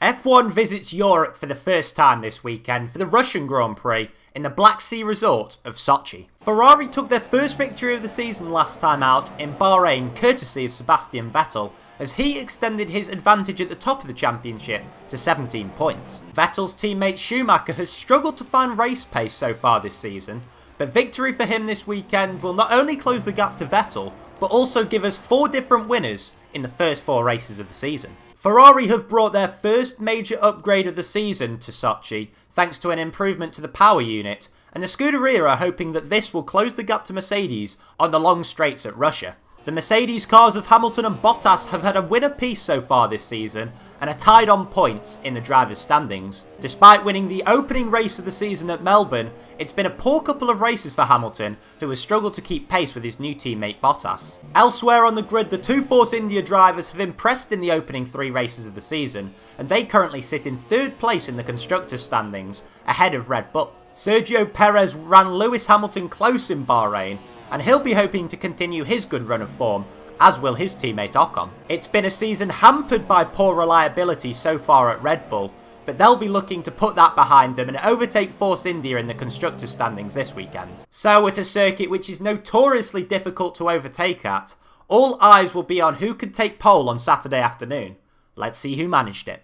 F1 visits Europe for the first time this weekend for the Russian Grand Prix in the Black Sea resort of Sochi. Ferrari took their first victory of the season last time out in Bahrain courtesy of Sebastian Vettel, as he extended his advantage at the top of the championship to 17 points. Vettel's teammate Schumacher has struggled to find race pace so far this season, but victory for him this weekend will not only close the gap to Vettel, but also give us 4 different winners in the first 4 races of the season. Ferrari have brought their first major upgrade of the season to Sochi, thanks to an improvement to the power unit, and the Scuderia are hoping that this will close the gap to Mercedes on the long straights at Russia. The Mercedes cars of Hamilton and Bottas have had a win apiece so far this season and are tied on points in the drivers' standings. Despite winning the opening race of the season at Melbourne, it's been a poor couple of races for Hamilton, who has struggled to keep pace with his new teammate Bottas. Elsewhere on the grid, the 2 Force India drivers have impressed in the opening 3 races of the season, and they currently sit in 3rd place in the constructors' standings, ahead of Red Bull. Sergio Perez ran Lewis Hamilton close in Bahrain, and he'll be hoping to continue his good run of form, as will his teammate Ocon. It's been a season hampered by poor reliability so far at Red Bull, but they'll be looking to put that behind them and overtake Force India in the constructors' standings this weekend. So at a circuit which is notoriously difficult to overtake at, all eyes will be on who could take pole on Saturday afternoon. Let's see who managed it.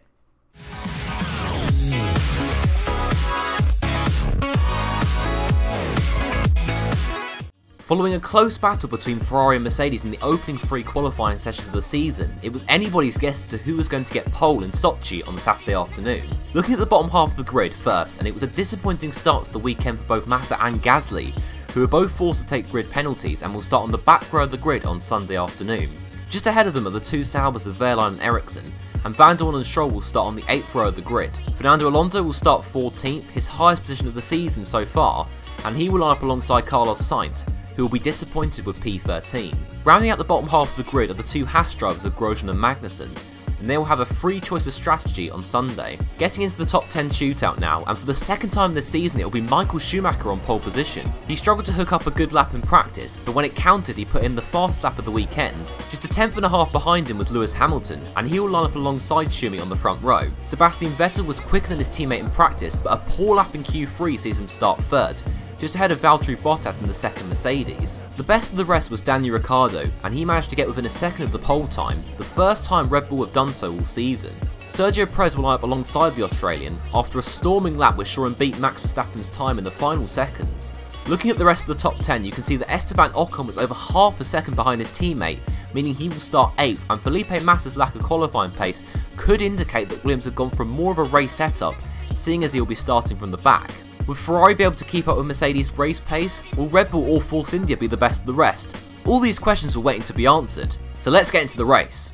Following a close battle between Ferrari and Mercedes in the opening 3 qualifying sessions of the season, it was anybody's guess as to who was going to get pole in Sochi on the Saturday afternoon. Looking at the bottom half of the grid first, and it was a disappointing start to the weekend for both Massa and Gasly, who were both forced to take grid penalties and will start on the back row of the grid on Sunday afternoon. Just ahead of them are the 2 Saubers of Wehrlein and Ericsson, and Van Dorn and Stroll will start on the 8th row of the grid. Fernando Alonso will start 14th, his highest position of the season so far, and he will line up alongside Carlos Sainz, who will be disappointed with P13. Rounding out the bottom half of the grid are the 2 Haas drivers of Grosjean and Magnussen, and they will have a free choice of strategy on Sunday. Getting into the top 10 shootout now, and for the second time this season it will be Michael Schumacher on pole position. He struggled to hook up a good lap in practice, but when it counted he put in the fast lap of the weekend. Just a 10th.5 behind him was Lewis Hamilton, and he will line up alongside Schumi on the front row. Sebastian Vettel was quicker than his teammate in practice, but a poor lap in Q3 sees him start 3rd, just ahead of Valtteri Bottas in the 2nd Mercedes. The best of the rest was Daniel Ricciardo, and he managed to get within a second of the pole time, the first time Red Bull have done so all season. Sergio Perez will line up alongside the Australian after a storming lap which saw him beat Max Verstappen's time in the final seconds. Looking at the rest of the top 10, you can see that Esteban Ocon was over half a second behind his teammate, meaning he will start 8th, and Felipe Massa's lack of qualifying pace could indicate that Williams have gone for more of a race setup, seeing as he will be starting from the back. Will Ferrari be able to keep up with Mercedes' race pace? Will Red Bull or Force India be the best of the rest? All these questions are waiting to be answered, so let's get into the race.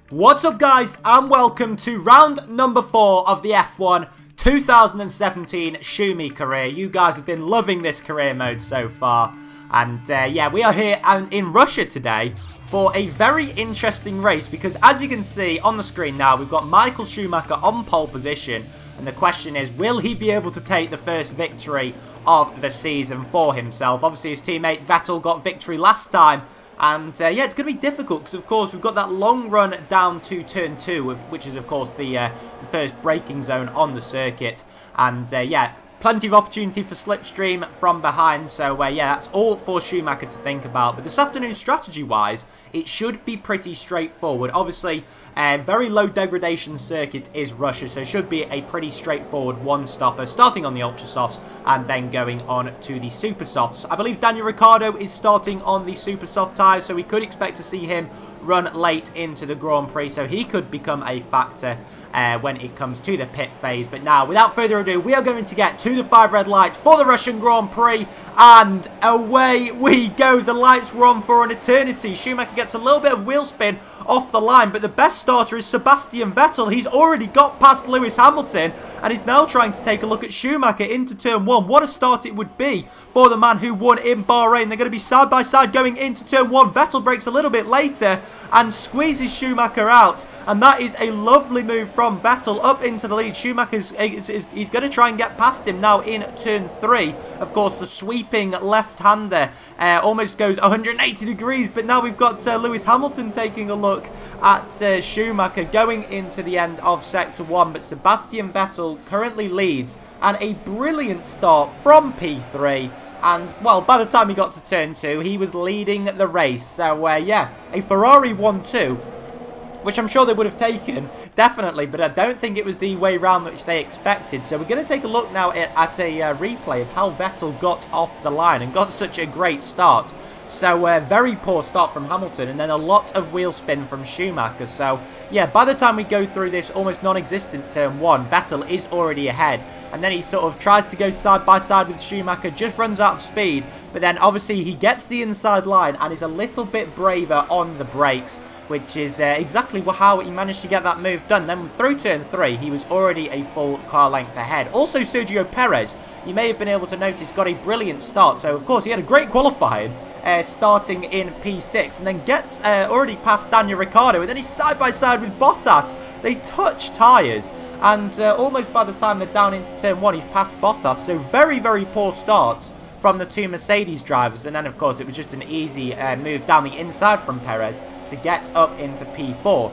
What's up guys, and welcome to round number 4 of the F1 2017 Schumi career. You guys have been loving this career mode so far, and yeah, we are here in Russia today for a very interesting race, because as you can see on the screen now, we've got Michael Schumacher on pole position, and the question is, will he be able to take the first victory of the season for himself? Obviously his teammate Vettel got victory last time, and yeah, it's going to be difficult because of course we've got that long run down to turn 2, which is of course the first braking zone on the circuit, and yeah, plenty of opportunity for slipstream from behind, so yeah, that's all for Schumacher to think about. But this afternoon, strategy-wise, it should be pretty straightforward. Obviously, a very low degradation circuit is Russia, so it should be a pretty straightforward one-stopper, starting on the Ultra Softs and then going on to the Super Softs. I believe Daniel Ricciardo is starting on the Super Soft tyres, so we could expect to see him run late into the Grand Prix, so he could become a factor when it comes to the pit phase. But now, without further ado, we are going to get to the 5 red lights for the Russian Grand Prix, and away we go. The lights were on for an eternity. Schumacher gets a little bit of wheel spin off the line, but the best starter is Sebastian Vettel. He's already got past Lewis Hamilton and is now trying to take a look at Schumacher into turn 1. What a start it would be for the man who won in Bahrain. They're going to be side by side going into turn 1. Vettel brakes a little bit later, and squeezes Schumacher out. And that is a lovely move from Vettel up into the lead. Schumacher's he's going to try and get past him now in turn 3. Of course, the sweeping left-hander almost goes 180 degrees, but now we've got Lewis Hamilton taking a look at Schumacher going into the end of Sector 1, but Sebastian Vettel currently leads, and a brilliant start from P3. And, well, by the time he got to turn 2, he was leading the race. So, yeah, a Ferrari 1-2, which I'm sure they would have taken, definitely, but I don't think it was the way round which they expected. So we're going to take a look now at a replay of how Vettel got off the line and got such a great start. So, very poor start from Hamilton, and then a lot of wheel spin from Schumacher. So, yeah, by the time we go through this almost non-existent turn 1, Vettel is already ahead. And then he sort of tries to go side by side with Schumacher, just runs out of speed. But then, obviously, he gets the inside line and is a little bit braver on the brakes, which is exactly how he managed to get that move done. Then through turn 3, he was already a full car length ahead. Also, Sergio Perez, you may have been able to notice, got a brilliant start. So, of course, he had a great qualifying. Starting in P6, and then gets already past Daniel Ricciardo, and then he's side by side with Bottas. They touch tyres, and almost by the time they're down into turn 1, he's past Bottas. So very, very poor starts from the two Mercedes drivers, and then of course it was just an easy move down the inside from Perez to get up into P4.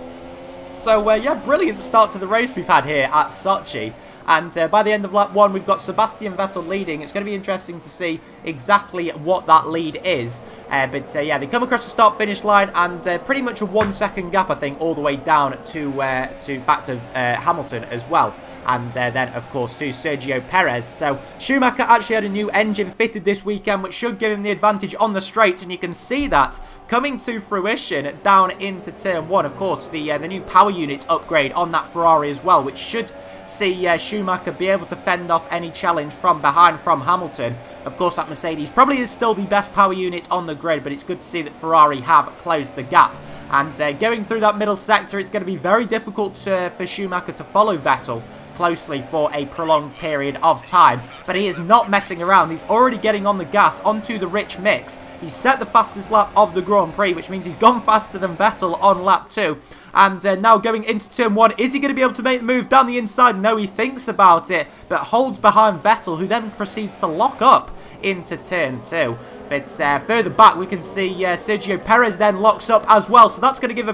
So yeah, brilliant start to the race we've had here at Sochi. And by the end of lap 1, we've got Sebastian Vettel leading. It's going to be interesting to see exactly what that lead is. But yeah, they come across the start-finish line, and pretty much a 1 second gap, I think, all the way down to back to Hamilton as well. And then, of course, to Sergio Perez. So Schumacher actually had a new engine fitted this weekend, which should give him the advantage on the straight. And you can see that coming to fruition down into turn 1. Of course, the new power unit upgrade on that Ferrari as well, which should see Schumacher be able to fend off any challenge from behind from Hamilton. Of course, that Mercedes probably is still the best power unit on the grid, but it's good to see that Ferrari have closed the gap. And going through that middle sector, it's going to be very difficult for Schumacher to follow Vettel closely for a prolonged period of time. But he is not messing around. He's already getting on the gas onto the rich mix. He's set the fastest lap of the Grand Prix, which means he's gone faster than Vettel on lap 2. And now going into turn 1, is he going to be able to make the move down the inside? No, he thinks about it, but holds behind Vettel, who then proceeds to lock up into turn 2. But further back, we can see Sergio Perez then locks up as well. So that's going to give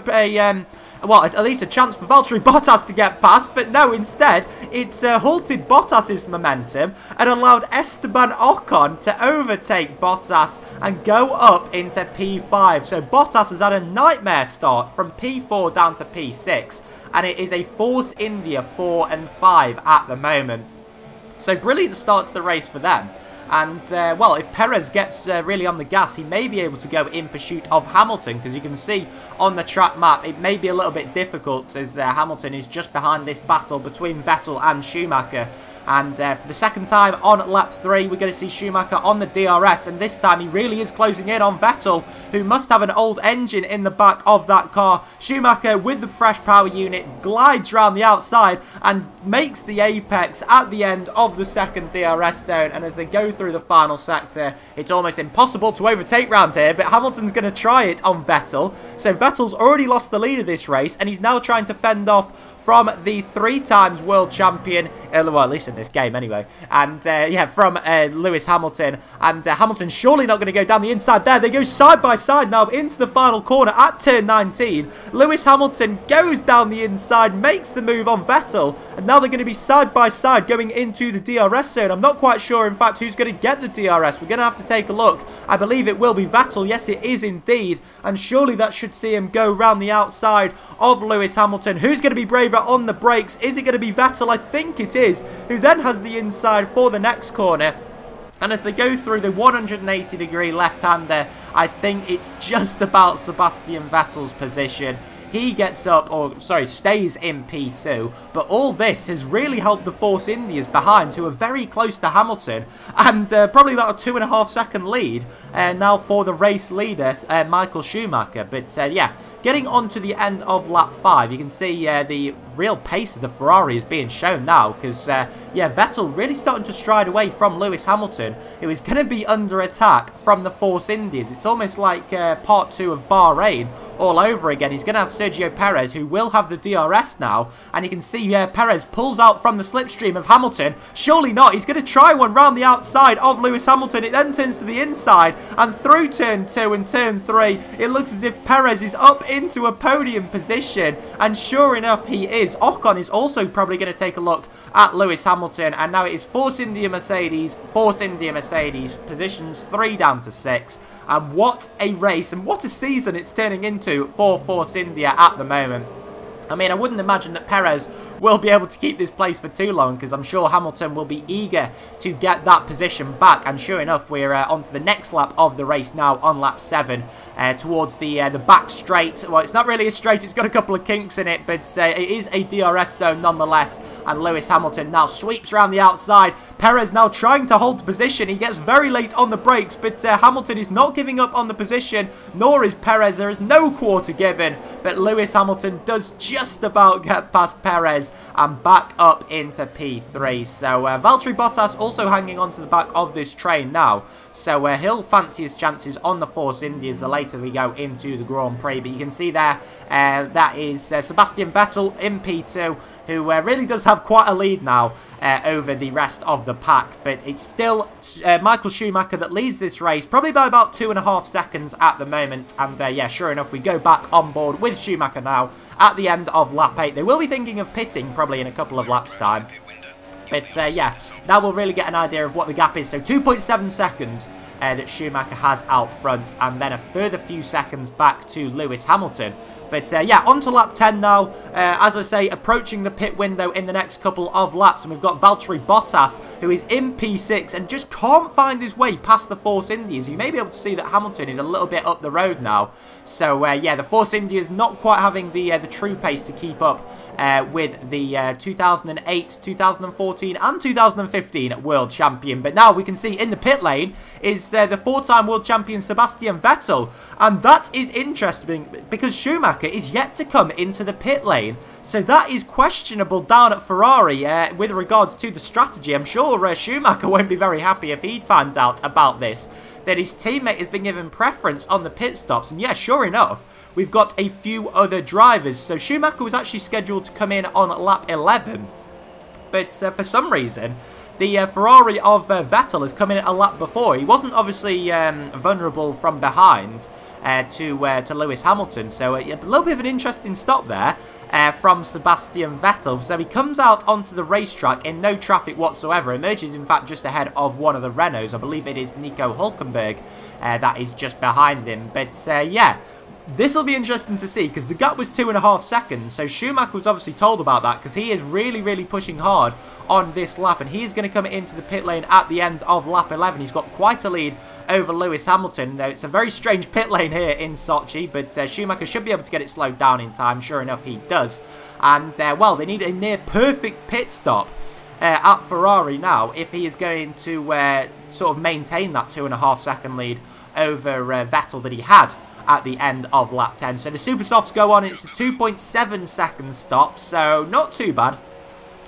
well, at least a chance for Valtteri Bottas to get past. But no, instead, it's halted Bottas's momentum and allowed Esteban Ocon to overtake Bottas and go up into P5. So Bottas has had a nightmare start from P4 down to P6. And it is a Force India 4 and 5 at the moment. So brilliant start to the race for them. And, well, if Perez gets really on the gas, he may be able to go in pursuit of Hamilton, because you can see on the track map, it may be a little bit difficult as Hamilton is just behind this battle between Vettel and Schumacher. And for the second time on lap 3, we're going to see Schumacher on the DRS. And this time he really is closing in on Vettel, who must have an old engine in the back of that car. Schumacher, with the fresh power unit, glides around the outside and makes the apex at the end of the second DRS zone. And as they go through the final sector, it's almost impossible to overtake round here. But Hamilton's going to try it on Vettel. So Vettel's already lost the lead of this race, and he's now trying to fend off from the 3 times world champion, well, at least in this game anyway, and yeah, from Lewis Hamilton. And Hamilton's surely not going to go down the inside there. They go side by side now into the final corner at turn 19. Lewis Hamilton goes down the inside, makes the move on Vettel, and now they're going to be side by side going into the DRS zone. I'm not quite sure, in fact, who's going to get the DRS. We're going to have to take a look. I believe it will be Vettel. Yes, it is indeed, and surely that should see him go round the outside of Lewis Hamilton. Who's going to be braver on the brakes? Is it going to be Vettel? I think it is, who then has the inside for the next corner. And as they go through the 180-degree left-hander, I think it's just about Sebastian Vettel's position. he gets up, or sorry, stays in P2. But all this has really helped the Force Indias behind, who are very close to Hamilton, and probably about a 2.5 second lead now for the race leader, Michael Schumacher. But yeah, getting on to the end of lap 5, you can see the real pace of the Ferrari is being shown now, because yeah, Vettel really starting to stride away from Lewis Hamilton, who is going to be under attack from the Force Indies. It's almost like part 2 of Bahrain all over again. He's going to have Sergio Perez, who will have the DRS now, and you can see Perez pulls out from the slipstream of Hamilton. Surely not, he's going to try one round the outside of Lewis Hamilton. It then turns to the inside, and through turn 2 and turn 3, it looks as if Perez is up into a podium position, and sure enough, he is. Ocon is also probably going to take a look at Lewis Hamilton, and now it is Force India Mercedes, positions 3 down to 6, and what a race and what a season it's turning into for Force India at the moment. I mean, I wouldn't imagine that Perez will be able to keep this place for too long, because I'm sure Hamilton will be eager to get that position back. And sure enough, we're on to the next lap of the race now on lap 7, towards the back straight. Well, it's not really a straight, it's got a couple of kinks in it, but it is a DRS zone nonetheless. And Lewis Hamilton now sweeps around the outside. Perez now trying to hold the position. He gets very late on the brakes, but Hamilton is not giving up on the position, nor is Perez. There is no quarter given, but Lewis Hamilton does just about get past Perez and back up into P3. So Valtteri Bottas also hanging on to the back of this train now, so he'll fancy his chances on the Force Indias the later we go into the Grand Prix. But you can see there, that is Sebastian Vettel in P2, who really does have quite a lead now over the rest of the pack. But it's still Michael Schumacher that leads this race, probably by about 2.5 seconds at the moment. And yeah, sure enough, we go back on board with Schumacher now at the end of lap 8. They will be thinking of pitting probably in a couple of laps' time. But yeah, that will really get an idea of what the gap is. So 2.7 seconds that Schumacher has out front, and then a further few seconds back to Lewis Hamilton. But yeah, on to lap 10 now. As I say, approaching the pit window in the next couple of laps, and we've got Valtteri Bottas, who is in P6 and just can't find his way past the Force Indias. You may be able to see that Hamilton is a little bit up the road now. So yeah, the Force Indias not quite having the true pace to keep up with the 2008, 2014 and 2015 World Champion. But now we can see in the pit lane is the 4-time World Champion Sebastian Vettel, and that is interesting because Schumacher is yet to come into the pit lane, so that is questionable down at Ferrari with regards to the strategy. I'm sure Schumacher won't be very happy if he finds out about this, that his teammate has been given preference on the pit stops. And yeah, sure enough, we've got a few other drivers. So Schumacher was actually scheduled to come in on lap 11, but for some reason the Ferrari of Vettel has come in a lap before. He wasn't obviously vulnerable from behind to Lewis Hamilton, so a little bit of an interesting stop there from Sebastian Vettel. So he comes out onto the racetrack in no traffic whatsoever, emerges in fact just ahead of one of the Renaults. I believe it is Nico Hülkenberg that is just behind him. But yeah, this will be interesting to see, because the gap was 2.5 seconds, so Schumacher was obviously told about that, because he is really pushing hard on this lap, and he is going to come into the pit lane at the end of lap 11. He's got quite a lead over Lewis Hamilton. It's a very strange pit lane here in Sochi, but Schumacher should be able to get it slowed down in time. Sure enough, he does. And well, they need a near perfect pit stop at Ferrari now if he is going to sort of maintain that 2.5 second lead over Vettel that he had at the end of lap 10. So the super softs go on. It's a 2.7 second stop, so not too bad,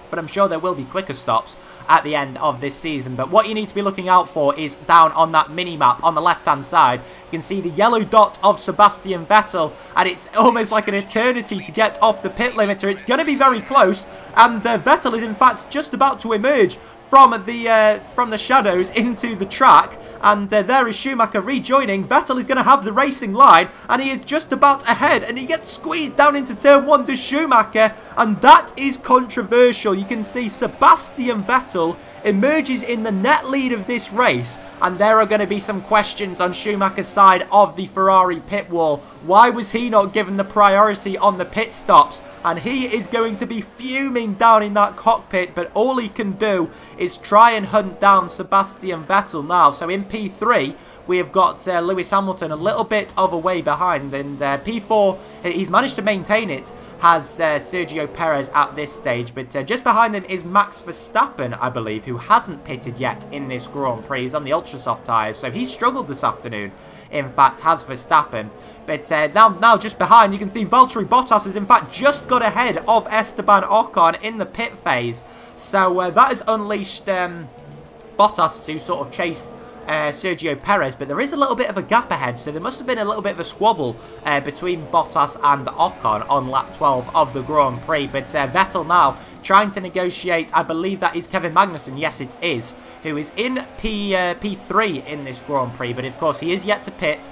but I'm sure there will be quicker stops at the end of this season. But what you need to be looking out for is down on that mini-map on the left-hand side. You can see the yellow dot of Sebastian Vettel, and it's almost like an eternity to get off the pit limiter. It's going to be very close, and Vettel is in fact just about to emerge from the shadows into the track, and there is Schumacher rejoining. Vettel is going to have the racing line, and he is just about ahead, and he gets squeezed down into turn 1 to Schumacher, and that is controversial. You can see Sebastian Vettel emerges in the net lead of this race, and there are going to be some questions on Schumacher's side of the Ferrari pit wall. Why was he not given the priority on the pit stops? And he is going to be fuming down in that cockpit, but all he can do is try and hunt down Sebastian Vettel now. So in P3, we have got Lewis Hamilton a little bit of a way behind, and P4, he's managed to maintain it, has Sergio Perez at this stage, but just behind them is Max Verstappen, I believe, who hasn't pitted yet in this Grand Prix. He's on the ultra soft tyres, so he struggled this afternoon, in fact, has Verstappen. But now just behind, you can see Valtteri Bottas has in fact just got ahead of Esteban Ocon in the pit phase. So that has unleashed Bottas to sort of chase Sergio Perez, but there is a little bit of a gap ahead, so there must have been a little bit of a squabble between Bottas and Ocon on lap 12 of the Grand Prix. But Vettel now trying to negotiate, I believe that is Kevin Magnussen, yes it is, who is in P3 in this Grand Prix, but of course he is yet to pit.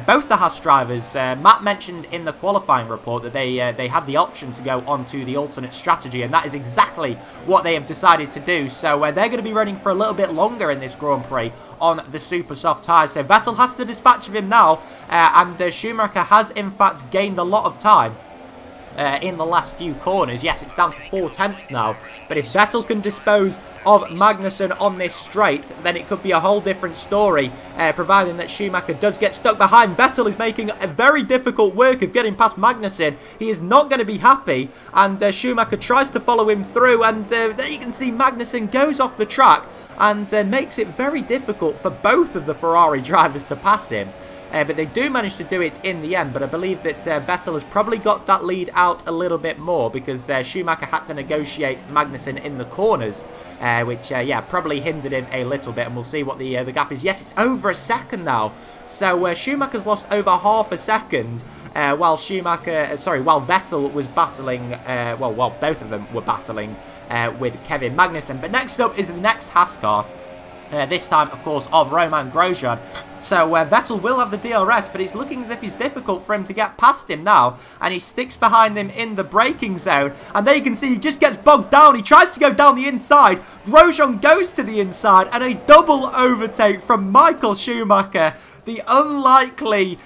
Both the Haas drivers, Matt mentioned in the qualifying report that they had the option to go onto the alternate strategy, and that is exactly what they have decided to do. So they're going to be running for a little bit longer in this Grand Prix on the super soft tyres. So Vettel has to dispatch of him now, and Schumacher has in fact gained a lot of time in the last few corners. Yes, it's down to 4/10 now, but if Vettel can dispose of Magnussen on this straight, then it could be a whole different story, providing that Schumacher does get stuck behind. Vettel is making a very difficult work of getting past Magnussen. He is not going to be happy, and Schumacher tries to follow him through, and there you can see Magnussen goes off the track and makes it very difficult for both of the Ferrari drivers to pass him. But they do manage to do it in the end, but I believe that Vettel has probably got that lead out a little bit more, because Schumacher had to negotiate Magnussen in the corners, which, yeah, probably hindered him a little bit, and we'll see what the gap is. Yes, it's over a second now, so Schumacher's lost over half a second, while Vettel was battling, while both of them were battling with Kevin Magnussen. But next up is the next Haas car. This time, of course, of Romain Grosjean. So Vettel will have the DRS, but it's looking as if it's difficult for him to get past him now, and he sticks behind him in the braking zone, and there you can see he just gets bogged down. He tries to go down the inside, Grosjean goes to the inside, and a double overtake from Michael Schumacher. The unlikely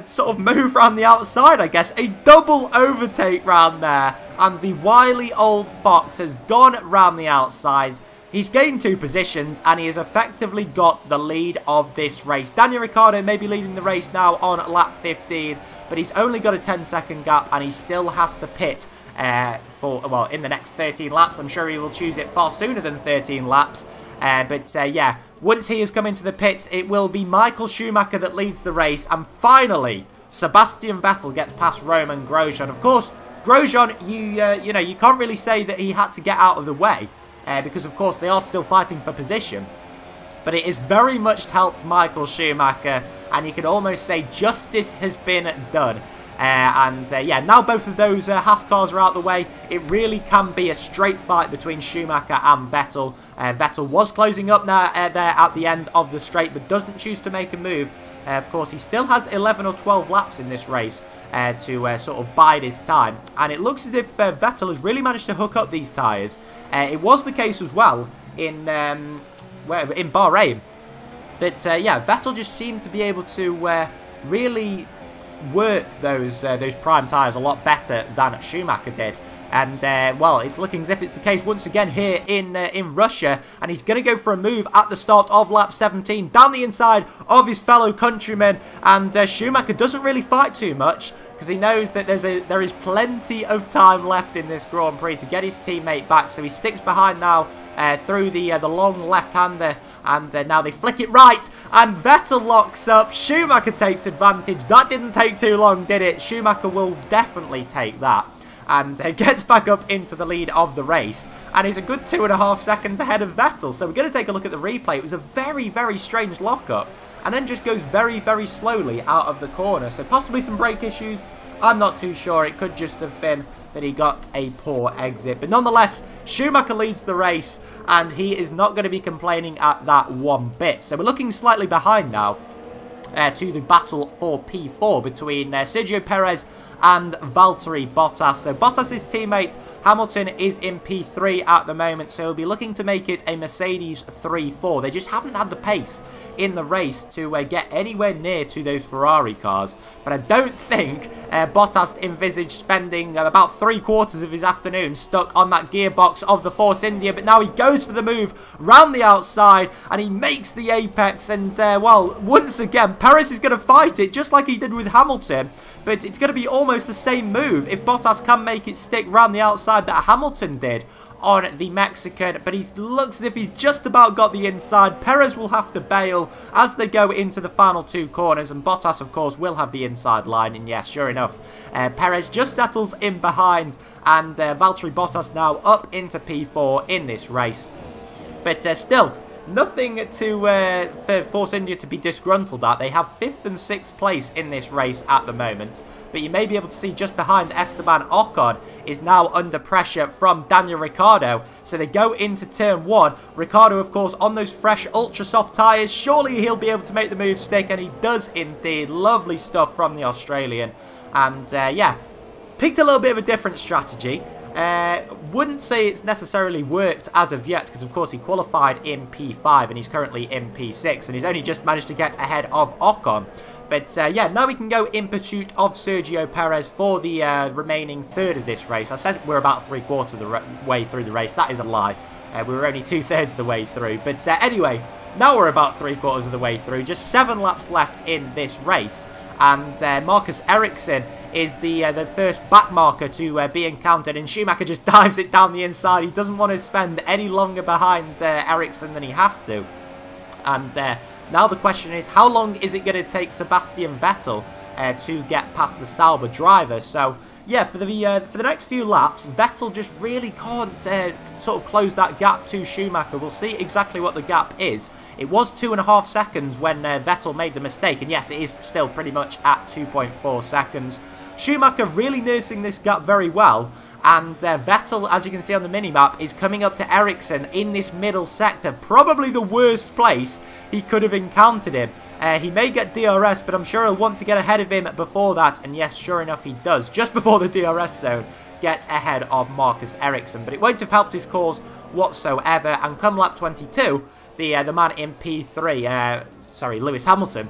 sort of move around the outside, I guess. A double overtake round there, and the wily old fox has gone round the outside. He's gained 2 positions, and he has effectively got the lead of this race. Daniel Ricciardo may be leading the race now on lap 15, but he's only got a 10-second gap, and he still has to pit in the next 13 laps. I'm sure he will choose it far sooner than 13 laps. Yeah, once he has come into the pits, it will be Michael Schumacher that leads the race, and finally, Sebastian Vettel gets past Romain Grosjean. Of course, Grosjean, you know, you can't really say that he had to get out of the way, because of course they are still fighting for position, but it has very much helped Michael Schumacher, and you could almost say justice has been done. Yeah, now both of those Haas cars are out the way, it really can be a straight fight between Schumacher and Vettel. Vettel was closing up now there at the end of the straight, but doesn't choose to make a move. Of course, he still has 11 or 12 laps in this race to sort of bide his time. And it looks as if Vettel has really managed to hook up these tyres. It was the case as well in Bahrain. But yeah, Vettel just seemed to be able to really work those prime tyres a lot better than Schumacher did. And, well, it's looking as if it's the case once again here in Russia. And he's going to go for a move at the start of lap 17 down the inside of his fellow countrymen. And Schumacher doesn't really fight too much, because he knows that there is plenty of time left in this Grand Prix to get his teammate back. So he sticks behind now through the long left-hander, and now they flick it right, and Vettel locks up. Schumacher takes advantage. That didn't take too long, did it? Schumacher will definitely take that, and gets back up into the lead of the race, and he's a good 2.5 seconds ahead of Vettel. So we're going to take a look at the replay. It was a very, very strange lockup, and then just goes very, very slowly out of the corner. So possibly some brake issues. I'm not too sure. It could just have been that he got a poor exit. But nonetheless, Schumacher leads the race, and he is not going to be complaining at that one bit. So we're looking slightly behind now to the battle for P4 between Sergio Perez and Valtteri Bottas. So Bottas's teammate Hamilton is in P3 at the moment, so he'll be looking to make it a Mercedes 3-4. They just haven't had the pace in the race to get anywhere near to those Ferrari cars, but I don't think Bottas envisaged spending about 3/4 of his afternoon stuck on that gearbox of the Force India, but now he goes for the move round the outside and he makes the apex, and well, once again Perez is going to fight it just like he did with Hamilton, but it's going to be almost the same move if Bottas can make it stick round the outside that Hamilton did on the Mexican, but he looks as if he's just about got the inside. Perez will have to bail as they go into the final 2 corners, and Bottas, of course, will have the inside line, and yes, sure enough, Perez just settles in behind, and Valtteri Bottas now up into P4 in this race. But still, nothing to for Force India to be disgruntled at. They have 5th and 6th place in this race at the moment, but you may be able to see just behind Esteban Ocon is now under pressure from Daniel Ricciardo. So they go into turn 1. Ricciardo, of course, on those fresh ultra soft tyres. Surely he'll be able to make the move stick, and he does indeed. Lovely stuff from the Australian, and yeah, picked a little bit of a different strategy. Wouldn't say it's necessarily worked as of yet, because of course he qualified in P5 and he's currently in P6, and he's only just managed to get ahead of Ocon. But yeah, now we can go in pursuit of Sergio Perez for the remaining third of this race. I said we're about 3/4 of the way through the race. That is a lie. We were only 2/3 of the way through. But anyway, now we're about 3/4 of the way through. Just 7 laps left in this race. And Marcus Ericsson is the first back marker to be encountered, and Schumacher just dives it down the inside. He doesn't want to spend any longer behind Ericsson than he has to. And now the question is, how long is it going to take Sebastian Vettel to get past the Sauber driver? So yeah, for the next few laps, Vettel just really can't sort of close that gap to Schumacher. We'll see exactly what the gap is. It was 2.5 seconds when Vettel made the mistake, and yes, it is still pretty much at 2.4 seconds. Schumacher really nursing this gap very well, and Vettel, as you can see on the minimap, is coming up to Ericsson in this middle sector, probably the worst place he could have encountered him. He may get DRS, but I'm sure he'll want to get ahead of him before that, and yes, sure enough, he does, just before the DRS zone, get ahead of Marcus Ericsson, but it won't have helped his cause whatsoever, and come lap 22, the man in P3, sorry, Lewis Hamilton,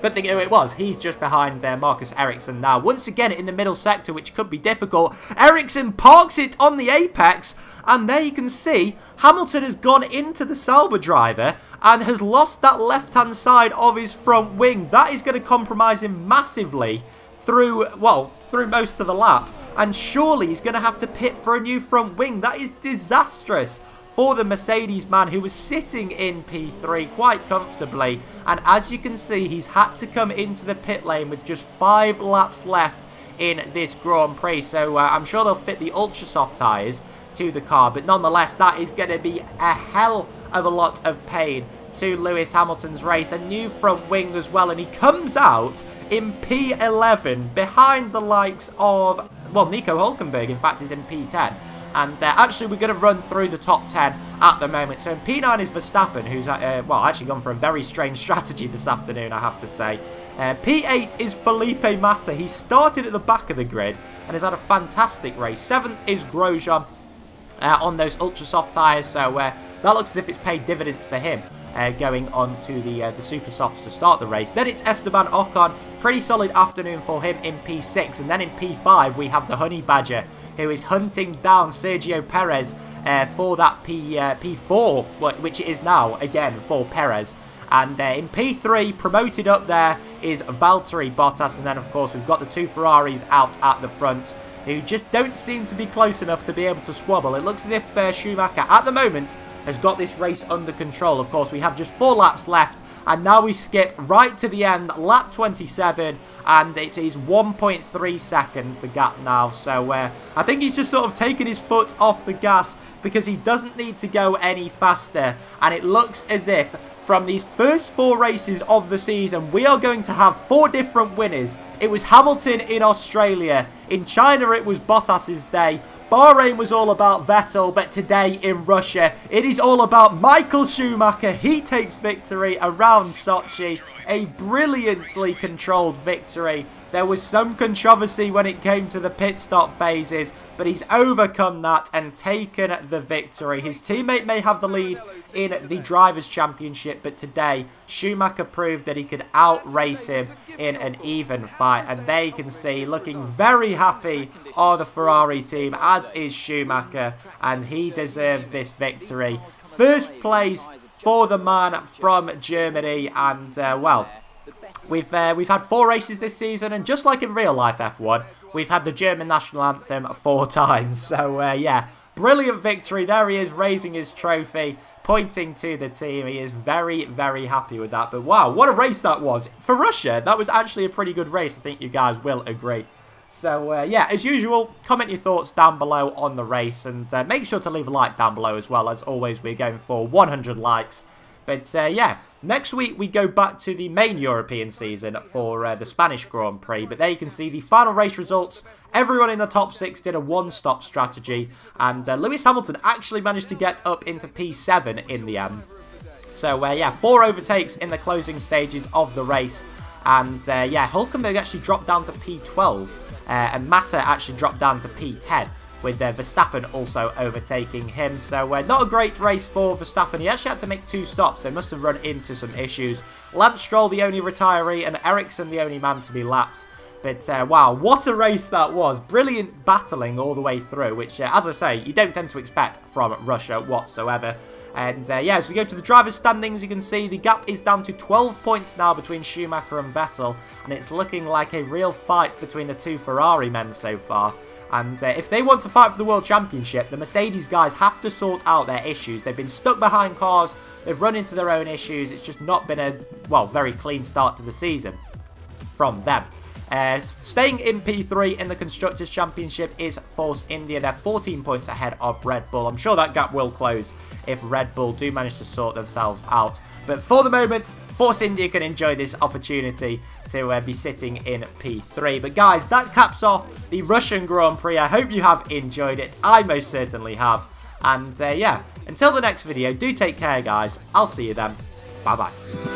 good thing who it was. He's just behind Marcus Ericsson now. Once again in the middle sector, which could be difficult. Ericsson parks it on the apex. And there you can see Hamilton has gone into the Sauber driver and has lost that left-hand side of his front wing. That is going to compromise him massively through, well, through most of the lap. And surely he's going to have to pit for a new front wing. That is disastrous for the Mercedes man, who was sitting in P3 quite comfortably, and as you can see, he's had to come into the pit lane with just 5 laps left in this Grand Prix. So I'm sure they'll fit the ultra soft tyres to the car, but nonetheless, that is going to be a hell of a lot of pain to Lewis Hamilton's race. A new front wing as well, and he comes out in P11 behind the likes of, well, Nico Hülkenberg, in fact, is in P10. And actually, we're going to run through the top 10 at the moment. So in P9 is Verstappen, who's, well, actually gone for a very strange strategy this afternoon, I have to say. P8 is Felipe Massa. He started at the back of the grid and has had a fantastic race. 7th is Grosjean on those ultra soft tyres. So that looks as if it's paid dividends for him. Going on to the super softs to start the race. Then it's Esteban Ocon. Pretty solid afternoon for him in P6. And then in P5 we have the Honey Badger, who is hunting down Sergio Perez for that P4, which it is now again for Perez. And in P3, promoted up there, is Valtteri Bottas. And then, of course, we've got the 2 Ferraris out at the front, who just don't seem to be close enough to be able to squabble. It looks as if Schumacher, at the moment, has got this race under control. Of course, we have just 4 laps left, and now we skip right to the end, lap 27, and it is 1.3 seconds, the gap now. So I think he's just sort of taken his foot off the gas, because he doesn't need to go any faster, and it looks as if from these first 4 races of the season, we are going to have 4 different winners. It was Hamilton in Australia. In China, it was Bottas's day. Bahrain was all about Vettel, but today in Russia, it is all about Michael Schumacher. He takes victory around Sochi. A brilliantly controlled victory. There was some controversy when it came to the pit stop phases, but he's overcome that and taken the victory. His teammate may have the lead in the Drivers' Championship, but today Schumacher proved that he could outrace him in an even fight, and there you can see, looking very happy are the Ferrari team, as is Schumacher, and he deserves this victory. First place for the man from Germany, and well, we've had 4 races this season, and just like in real life F1, we've had the German national anthem 4 times. So yeah, brilliant victory. There he is, raising his trophy, pointing to the team. He is very, very happy with that. But wow, what a race that was for Russia. That was actually a pretty good race. I think you guys will agree. So, yeah, as usual, comment your thoughts down below on the race, and make sure to leave a like down below as well. As always, we're going for 100 likes. But, yeah, next week we go back to the main European season for the Spanish Grand Prix. But there you can see the final race results. Everyone in the top 6 did a one-stop strategy, and Lewis Hamilton actually managed to get up into P7 in the end. So, yeah, 4 overtakes in the closing stages of the race. And, yeah, Hülkenberg actually dropped down to P12. And Massa actually dropped down to P10, with Verstappen also overtaking him. So not a great race for Verstappen. He actually had to make 2 stops, so he must have run into some issues. Lance Stroll the only retiree, and Ericsson the only man to be lapped. But wow, what a race that was. Brilliant battling all the way through, which, as I say, you don't tend to expect from Russia whatsoever. And yeah, as we go to the drivers' standings, you can see the gap is down to 12 points now between Schumacher and Vettel. And it's looking like a real fight between the 2 Ferrari men so far. And if they want to fight for the World Championship, the Mercedes guys have to sort out their issues. They've been stuck behind cars, they've run into their own issues. It's just not been a, well, very clean start to the season from them. Staying in P3 in the Constructors' Championship is Force India. They're 14 points ahead of Red Bull. I'm sure that gap will close if Red Bull do manage to sort themselves out. But for the moment, Force India can enjoy this opportunity to be sitting in P3. But guys, that caps off the Russian Grand Prix. I hope you have enjoyed it. I most certainly have. And yeah, until the next video, do take care, guys. I'll see you then. Bye-bye.